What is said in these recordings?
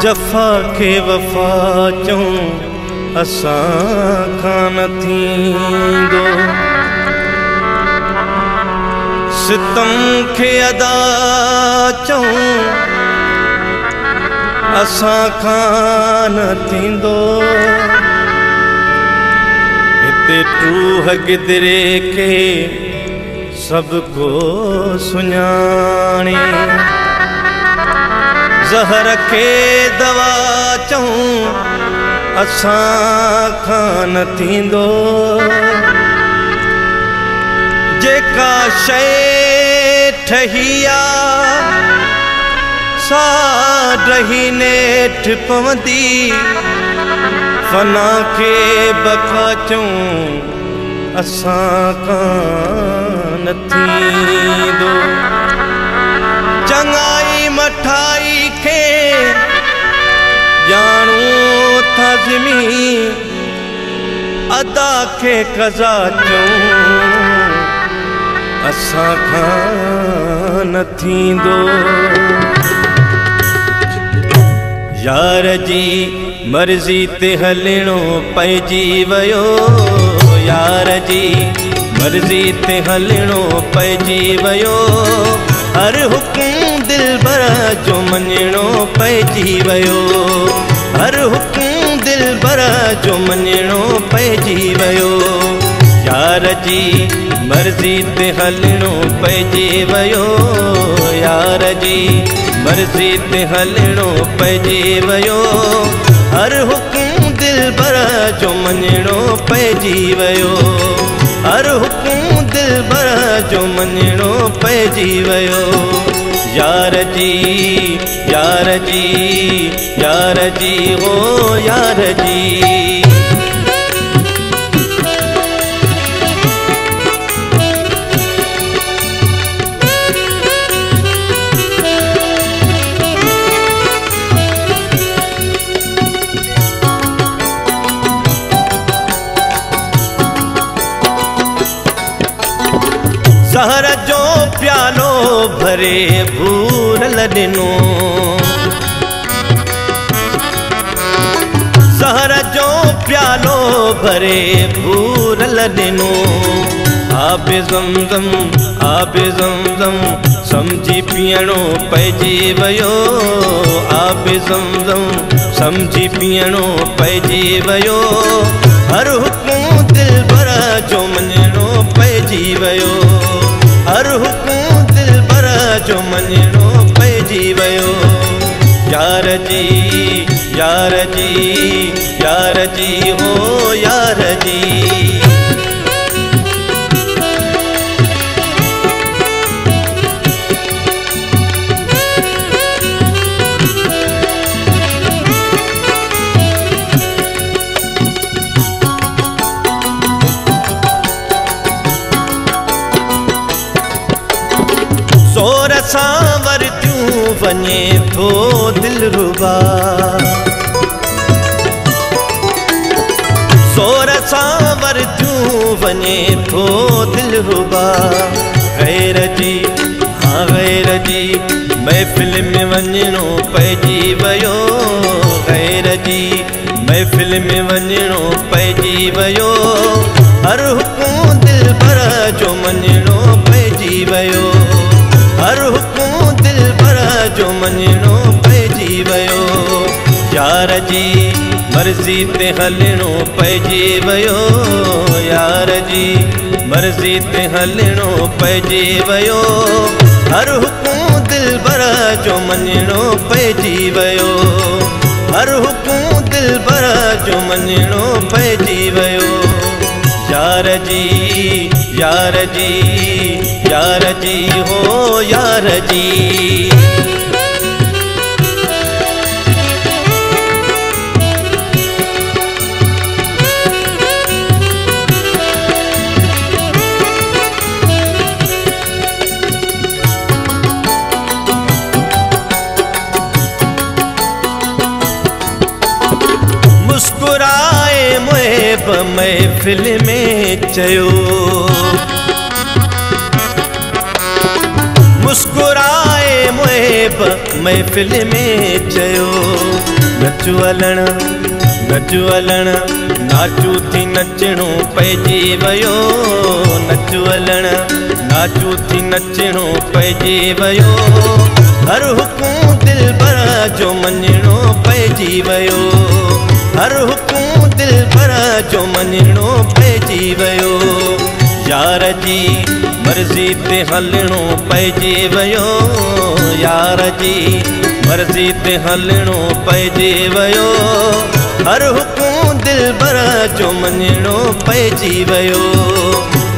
जफ़ा के वफ़ा चऊं असां खां न थींदो, सितम के अदा चऊं असां खां न थींदो। हिते टूह गिदरे के सबको सुञाणे, ज़हर के दवा चऊं असां खां न थींदो। जेका शइ ठही आहे साडही नेठ पवंदी, फना के बका चऊं असां खां न थींदो। चङाई मठाई के ॼाणूं था ज़िमी, अदा के कज़ा चऊं असां खां न थींदो। यार जी मर्ज़ी ते हलणो पइजी वियो, यार जी मर्ज़ी ते हलणो पइजी वियो। हर हुकुम दिलबर जो मञणो पइजी वियो, हर हुकुम दिलबर जो मञणो पइजी वियो। यार जी मर्ज़ी ते हलणो पइजी वियो, यार जी मर्ज़ी ते हलणो पइजी वियो। हर हुकुम दिलबर जो मञणो पइजी वियो, हर हुकुम दिलबर जो मञणो पइजी वियो। यार जी यार जी यार जी हो यार जी। ज़हर जो प्यालो भरे भूरल ॾिनो, ज़हर जो प्यालो भरे भूरल ॾिनो। आबे ज़मज़म आबे ज़मज़म समझी पीअणो पइजी वियो, आबे ज़मज़म समझी पीअणो पइजी वियो। हर हुकुम दिलबर जो मञणो पइजी वियो, हर हुकुम दिलबर जो मञणो पइजी वियो। यार जी यार जी यार जी हो यार जी। ज़ोर सां वरतियूं वञे थो दिलरुबा, ज़ोर सां वरतियूं वञे थो दिलरुबा। गैर जी हाँ गैर जी महफ़िल में वञणो पइजी वियो, गैर जी महफ़िल में वञणो पइजी वियो। हर हुकुम दिलबर जो मञणो पइजी वियो, हर हुकुम दिलबर जो मञणो पइजी वियो। यार जी मर्ज़ी ते हलणो पइजी वियो, यार जी मर्ज़ी ते हलणो पइजी वियो। हर हुकुम दिलबर जो मञणो पइजी वियो, हर हुकुम दिलबर जो मञणो पइजी वियो। यार जी यार जी यार जी हो यार जी। मुस्कुराए मुहिब महफ़िल में चयो, मुस्कुराए मुहिब महफ़िल में चयो। नचु हलण नाचू थी नचणो पइजी वियो नचु हलण नाचू थी नचणो पइजी वियो हर हुकुम दिलबर जो मञणो पइजी वियो हर हुकुम दिलबर जो मञणो पइजी वियो यार जी मर्ज़ी ते हलणो पइजी वियो यार जी मर्ज़ी ते हलणो पइजी वियो हर हुकुम दिलबर जो मञणो पइजी वियो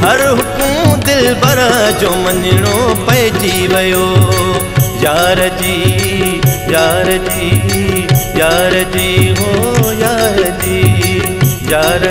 हर हुकुम दिलबर जो मञणो पइजी वियो यार जी यार जी यार जी हो यार जी यार